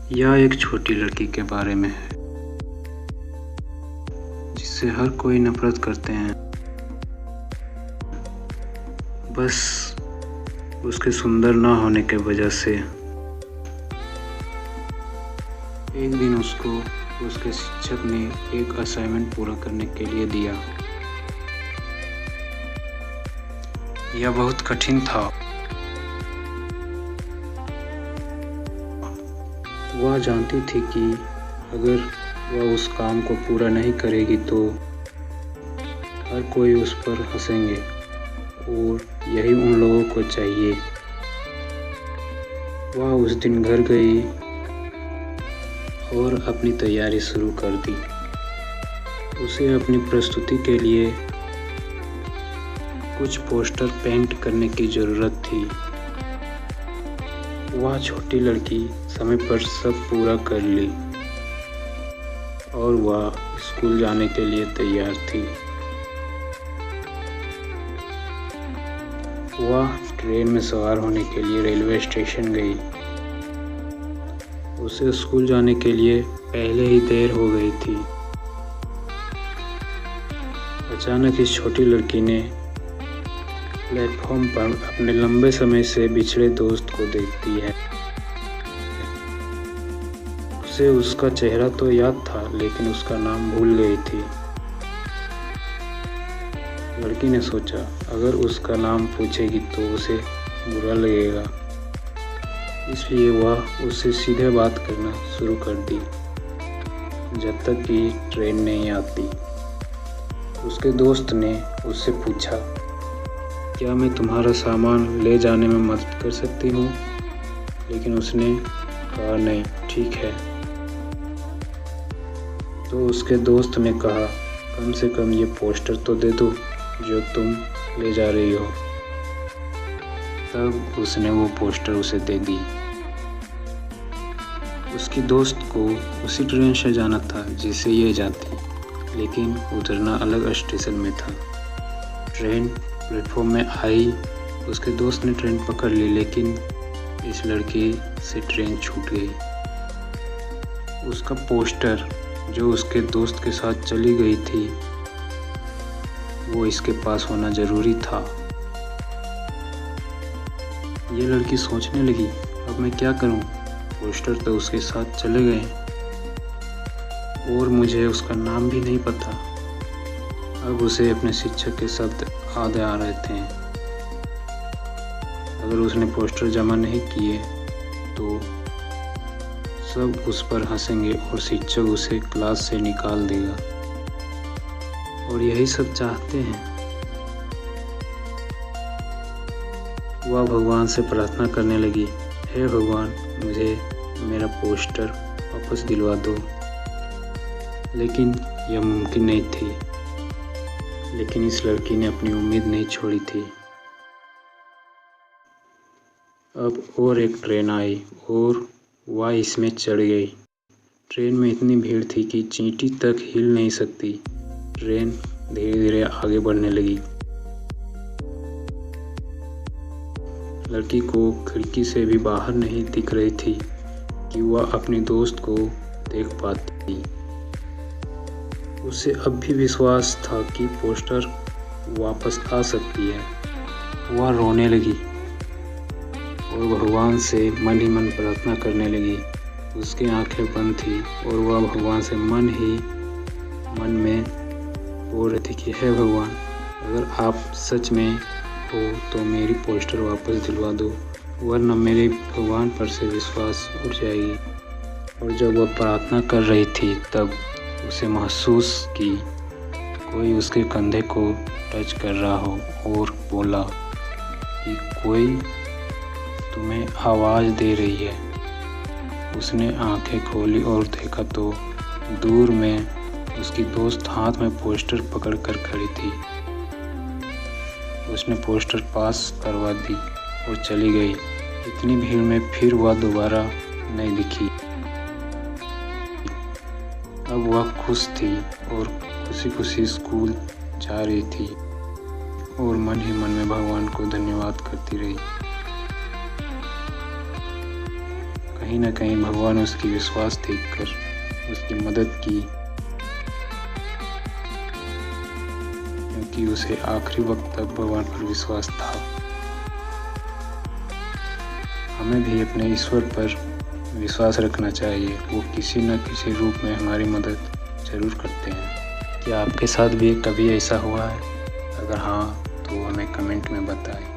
यह एक छोटी लड़की के बारे में है जिससे हर कोई नफरत करते हैं, बस उसके सुंदर ना होने के वजह से। एक दिन उसको उसके शिक्षक ने एक असाइनमेंट पूरा करने के लिए दिया। यह बहुत कठिन था। वह जानती थी कि अगर वह उस काम को पूरा नहीं करेगी तो हर कोई उस पर हंसेंगे और यही उन लोगों को चाहिए। वह उस दिन घर गई और अपनी तैयारी शुरू कर दी। उसे अपनी प्रस्तुति के लिए कुछ पोस्टर पेंट करने की ज़रूरत थी। वह छोटी लड़की समय पर सब पूरा कर ली और वह स्कूल जाने के लिए तैयार थी। वह ट्रेन में सवार होने के लिए रेलवे स्टेशन गई। उसे स्कूल जाने के लिए पहले ही देर हो गई थी। अचानक इस छोटी लड़की ने प्लेटफॉर्म पर अपने लंबे समय से बिछड़े दोस्त को देखती है। उसे उसका चेहरा तो याद था, लेकिन उसका नाम भूल गई थी। लड़की ने सोचा, अगर उसका नाम पूछेगी तो उसे बुरा लगेगा, इसलिए वह उससे सीधे बात करना शुरू कर दी जब तक कि ट्रेन नहीं आती। उसके दोस्त ने उससे पूछा, क्या मैं तुम्हारा सामान ले जाने में मदद कर सकती हूँ? लेकिन उसने कहा, नहीं, ठीक है। तो उसके दोस्त ने कहा, कम से कम ये पोस्टर तो दे दो जो तुम ले जा रही हो। तब उसने वो पोस्टर उसे दे दी। उसकी दोस्त को उसी ट्रेन से जाना था जिससे ये जाती, लेकिन उतरना अलग स्टेशन में था। ट्रेन प्लेटफॉर्म में आई। उसके दोस्त ने ट्रेन पकड़ ली, लेकिन इस लड़की से ट्रेन छूट गई। उसका पोस्टर जो उसके दोस्त के साथ चली गई थी, वो इसके पास होना ज़रूरी था। ये लड़की सोचने लगी, अब मैं क्या करूं? पोस्टर तो उसके साथ चले गए और मुझे उसका नाम भी नहीं पता। अब उसे अपने शिक्षक के शब्द याद आ रहे थे। अगर उसने पोस्टर जमा नहीं किए तो सब उस पर हंसेंगे और शिक्षक उसे क्लास से निकाल देगा। और यही सब चाहते हैं। वह भगवान से प्रार्थना करने लगी, हे भगवान, मुझे मेरा पोस्टर वापस दिलवा दो। लेकिन यह मुमकिन नहीं थी। लेकिन इस लड़की ने अपनी उम्मीद नहीं छोड़ी थी। अब और एक ट्रेन आई और वह इसमें चढ़ गई। ट्रेन में इतनी भीड़ थी कि चींटी तक हिल नहीं सकती। ट्रेन धीरे धीरे आगे बढ़ने लगी। लड़की को खिड़की से भी बाहर नहीं दिख रही थी कि वह अपने दोस्त को देख पाती। उसे अब भी विश्वास था कि पोस्टर वापस आ सकती है। वह रोने लगी और भगवान से मन ही मन प्रार्थना करने लगी। उसकी आंखें बंद थी और वह भगवान से मन में बोल रही थी कि हे भगवान, अगर आप सच में हो तो मेरी पोस्टर वापस दिलवा दो, वरना मेरे भगवान पर से विश्वास उठ जाएगी। और जब वह प्रार्थना कर रही थी तब उसे महसूस कि कोई उसके कंधे को टच कर रहा हो और बोला कि कोई तुम्हें आवाज़ दे रही है। उसने आंखें खोली और देखा तो दूर में उसकी दोस्त हाथ में पोस्टर पकड़कर खड़ी थी। उसने पोस्टर पास करवा दी और चली गई। इतनी भीड़ में फिर वह दोबारा नहीं दिखी। अब वह खुश थी और खुशी खुशी स्कूल जा रही थी और मन ही मन में भगवान को धन्यवाद करती रही। कहीं ना कहीं भगवान उसकी विश्वास देखकर उसकी मदद की, क्योंकि उसे आखिरी वक्त तक भगवान पर विश्वास था। हमें भी अपने ईश्वर पर विश्वास रखना चाहिए, वो किसी न किसी रूप में हमारी मदद ज़रूर करते हैं। क्या आपके साथ भी कभी ऐसा हुआ है? अगर हाँ तो हमें कमेंट में बताएं।